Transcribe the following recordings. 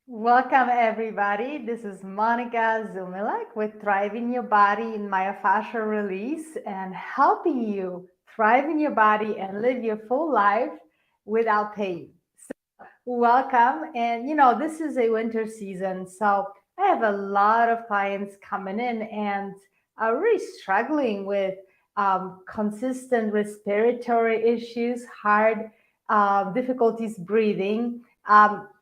Welcome, everybody. This is Monica Zumilek with Thrive in Your Body in Myofascial Release and helping you thrive in your body and live your full life without pain. Welcome. And this is a winter season. So I have a lot of clients coming in and are really struggling with consistent respiratory issues, hard difficulties breathing,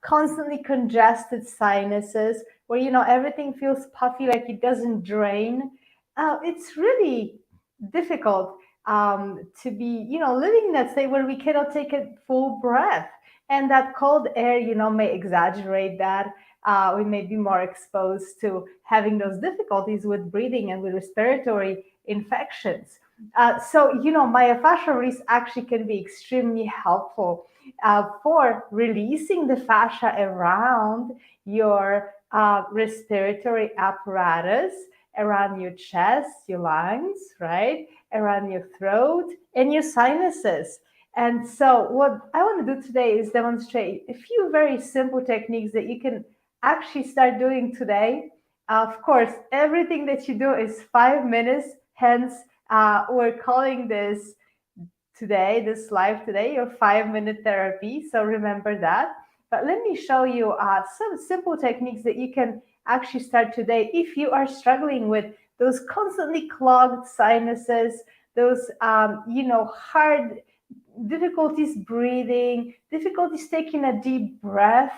constantly congested sinuses, where everything feels puffy, like it doesn't drain. It's really difficult to be, living in that state where we cannot take a full breath, and that cold air, may exaggerate that. We may be more exposed to having those difficulties with breathing and with respiratory infections. Myofascial release actually can be extremely helpful for releasing the fascia around your respiratory apparatus, around your chest, your lungs, right? Around your throat and your sinuses. And so, what I want to do today is demonstrate a few very simple techniques that you can actually start doing today. Of course, everything that you do is 5 minutes, hence, we're calling this live today, your 5 minute therapy. So, remember that. But let me show you some simple techniques that you can actually start today if you are struggling with those constantly clogged sinuses, those, hard difficulties breathing, difficulties taking a deep breath.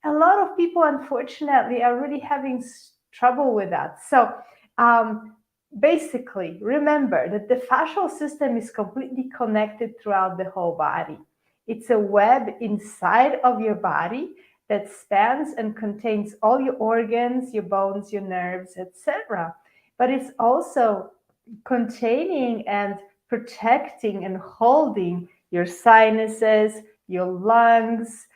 A lot of people, unfortunately, are really having trouble with that. So, um, basically, remember that the fascial system is completely connected throughout the whole body. It's a web inside of your body that spans and contains all your organs, your bones, your nerves, etc. But it's also containing and protecting and holding your sinuses, your lungs.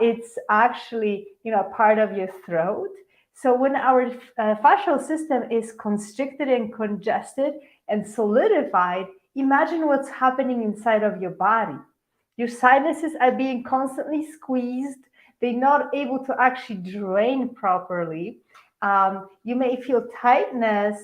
It's actually, part of your throat. So when our fascial system is constricted and congested and solidified, imagine what's happening inside of your body. Your sinuses are being constantly squeezed. They're not able to actually drain properly. You may feel tightness,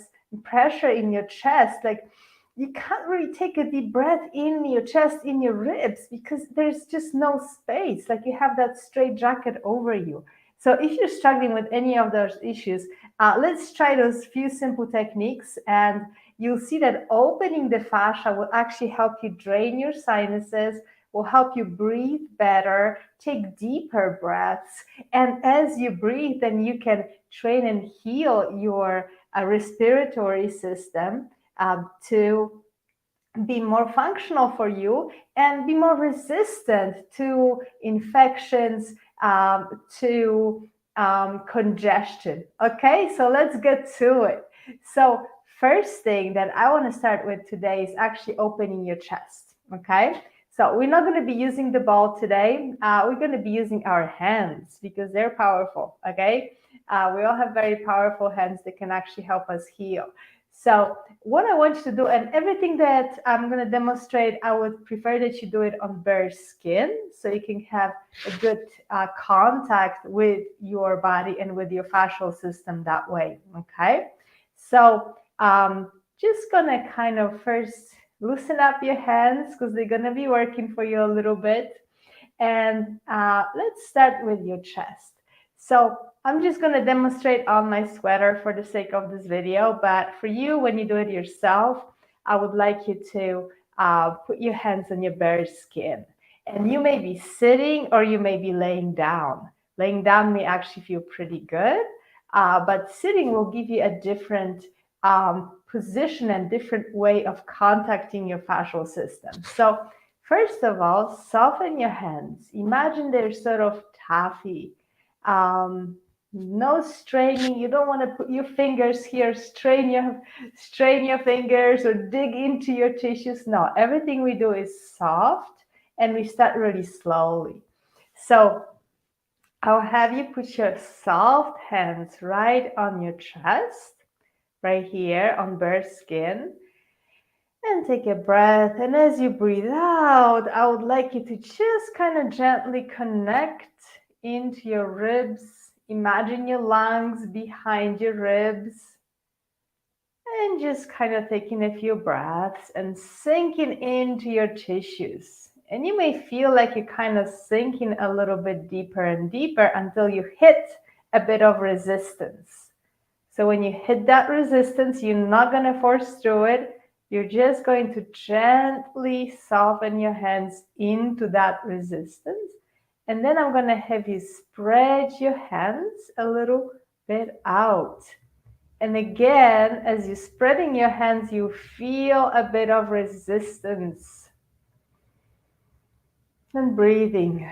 pressure in your chest, like you can't really take a deep breath in your chest, in your ribs, because there's just no space. Like you have that straight jacket over you. So if you're struggling with any of those issues, let's try those few simple techniques, and you'll see that opening the fascia will actually help you drain your sinuses, will help you breathe better, take deeper breaths. And as you breathe, then you can train and heal your respiratory system to be more functional for you and be more resistant to infections, to congestion. Okay, so let's get to it. So, first thing that I want to start with today is actually opening your chest. Okay, so we're not going to be using the ball today. We're going to be using our hands because they're powerful. Okay, we all have very powerful hands that can actually help us heal. So, what I want you to do, and everything that I'm going to demonstrate, I would prefer that you do it on bare skin so you can have a good contact with your body and with your fascial system that way. Okay. So, just going to kind of first loosen up your hands because they're going to be working for you a little bit. And let's start with your chest. So I'm just going to demonstrate on my sweater for the sake of this video, but for you, when you do it yourself, I would like you to put your hands on your bare skin. And you may be sitting or you may be laying down. Laying down may actually feel pretty good, but sitting will give you a different position and different way of contacting your fascial system. So first of all, soften your hands. Imagine they're sort of taffy. No straining. You don't want to put your fingers here, strain your fingers or dig into your tissues. No, everything we do is soft and we start really slowly. So I'll have you put your soft hands right on your chest, right here on bare skin. And take a breath. And as you breathe out, I would like you to just kind of gently connect into your ribs, Imagine your lungs behind your ribs. And just kind of taking a few breaths and sinking into your tissues. And you may feel like you're kind of sinking a little bit deeper and deeper until you hit a bit of resistance. So when you hit that resistance, you're not going to force through it. You're just going to gently soften your hands into that resistance. And then I'm going to have you spread your hands a little bit out. And again, as you're spreading your hands, you feel a bit of resistance. And breathing.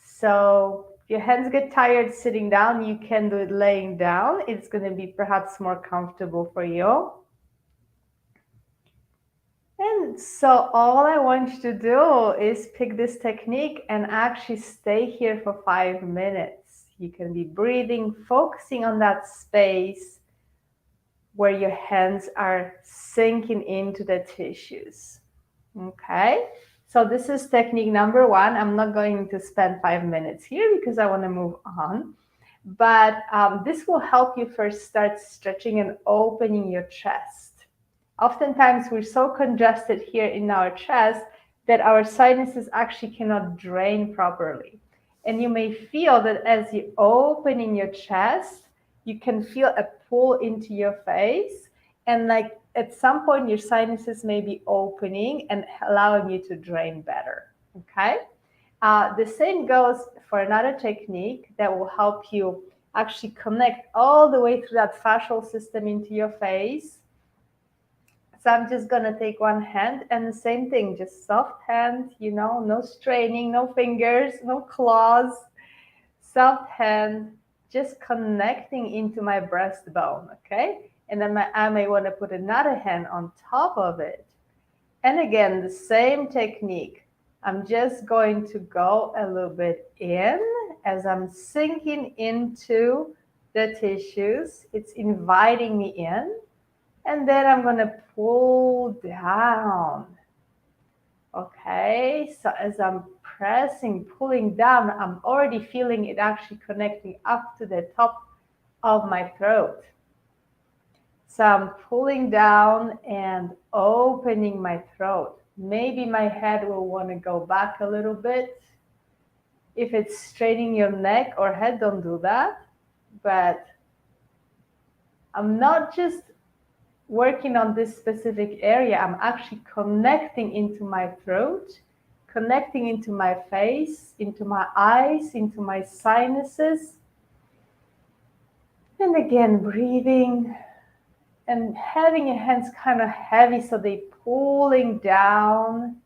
So if your hands get tired sitting down, you can do it laying down. It's going to be perhaps more comfortable for you. And so all I want you to do is pick this technique and actually stay here for 5 minutes. You can be breathing, focusing on that space where your hands are sinking into the tissues. Okay, so this is technique number 1. I'm not going to spend 5 minutes here because I want to move on. But this will help you first start stretching and opening your chest. Oftentimes we're so congested here in our chest that our sinuses actually cannot drain properly. And you may feel that as you open in your chest, you can feel a pull into your face. And like at some point, your sinuses may be opening and allowing you to drain better. Okay? The same goes for another technique that will help you actually connect all the way through that fascial system into your face. So I'm just going to take one hand and the same thing, just soft hand, no straining, no fingers, no claws, soft hand, just connecting into my breastbone, okay? And then I may want to put another hand on top of it. And again, the same technique. I'm just going to go a little bit in as I'm sinking into the tissues. It's inviting me in. And then I'm going to pull down. Okay, so as I'm pressing, pulling down, I'm already feeling it actually connecting up to the top of my throat. So I'm pulling down and opening my throat. Maybe my head will want to go back a little bit. If it's straining your neck or head, don't do that. But I'm not just working on this specific area, I'm actually connecting into my throat, connecting into my face, into my eyes, into my sinuses. And again, breathing and having your hands kind of heavy so they're pulling down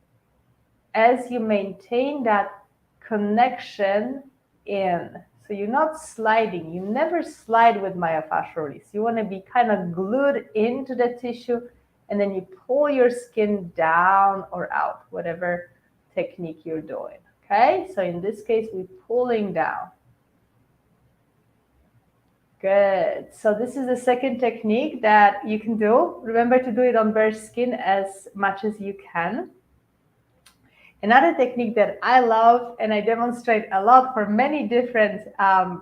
as you maintain that connection in. So you're not sliding. You never slide with myofascial release. You want to be kind of glued into the tissue and then you pull your skin down or out, whatever technique you're doing. Okay, so in this case, we're pulling down. Good. So this is the second technique that you can do. Remember to do it on bare skin as much as you can. Another technique that I love and I demonstrate a lot for many different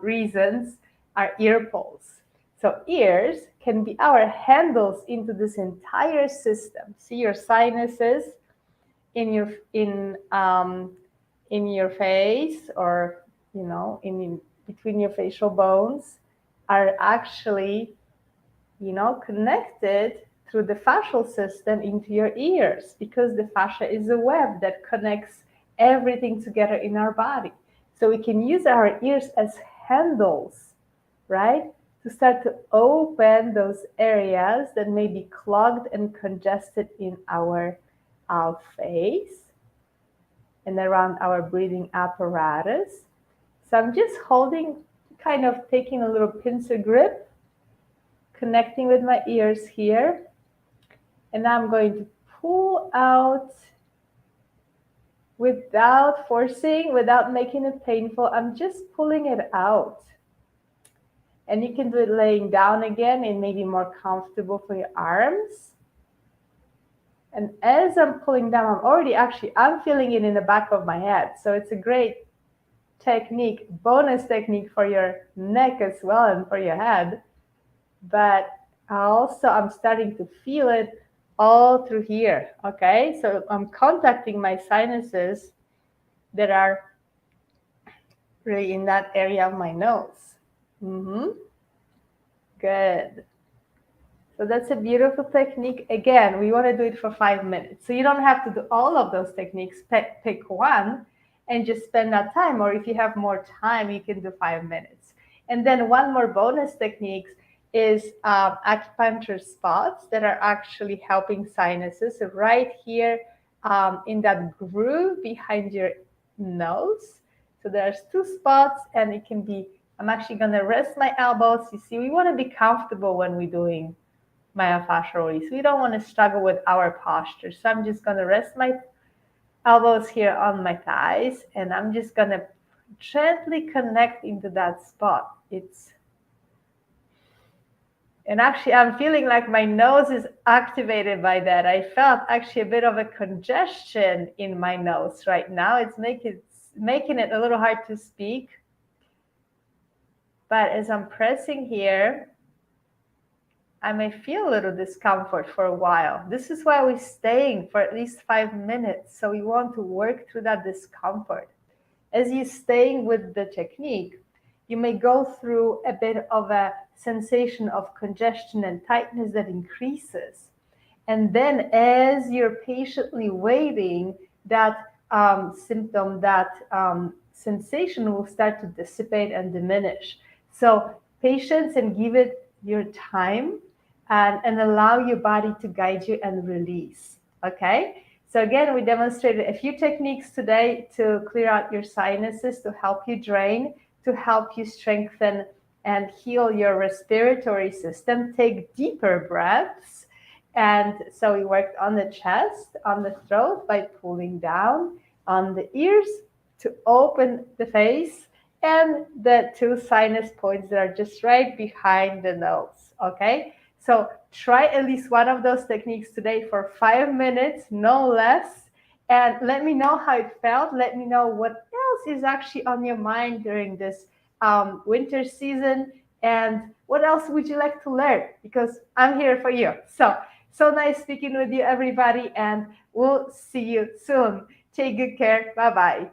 reasons are ear pulls. So ears can be our handles into this entire system. See your sinuses in your face, or in between your facial bones, are actually connected through the fascial system into your ears, because the fascia is a web that connects everything together in our body. So we can use our ears as handles, right? To start to open those areas that may be clogged and congested in our face and around our breathing apparatus. So I'm just holding, kind of taking a little pincer grip, connecting with my ears here. And I'm going to pull out without forcing, without making it painful. I'm just pulling it out. And you can do it laying down again. It may be more comfortable for your arms. And as I'm pulling down, I'm feeling it in the back of my head. So it's a great technique, bonus technique for your neck as well and for your head. But also I'm starting to feel it all through here, okay? So I'm contacting my sinuses that are really in that area of my nose. Good. So that's a beautiful technique. Again, we want to do it for 5 minutes. So you don't have to do all of those techniques. Pick one and just spend that time. Or if you have more time, you can do 5 minutes. And then one more bonus technique is acupuncture spots that are actually helping sinuses. So right here in that groove behind your nose. So there's 2 spots, and it can be, I'm actually going to rest my elbows. You see, we want to be comfortable when we're doing myofascial release. We don't want to struggle with our posture. So I'm just going to rest my elbows here on my thighs, and I'm just going to gently connect into that spot. And actually, I'm feeling like my nose is activated by that. I felt actually a bit of a congestion in my nose right now. It's making it a little hard to speak. But as I'm pressing here, I may feel a little discomfort for a while. This is why we're staying for at least 5 minutes. So we want to work through that discomfort. As you're staying with the technique, you may go through a bit of a sensation of congestion and tightness that increases. And then as you're patiently waiting, that symptom, that sensation will start to dissipate and diminish. So patience, and give it your time, and allow your body to guide you and release, okay? So again, we demonstrated a few techniques today to clear out your sinuses, to help you drain, to help you strengthen and heal your respiratory system. Take deeper breaths. And so we worked on the chest, on the throat by pulling down, on the ears to open the face, and the 2 sinus points that are just right behind the nose, okay? So try at least one of those techniques today for 5 minutes, no less. And let me know how it felt. Let me know what else is actually on your mind during this winter season. And what else would you like to learn? Because I'm here for you. So nice speaking with you, everybody. And we'll see you soon. Take good care. Bye-bye.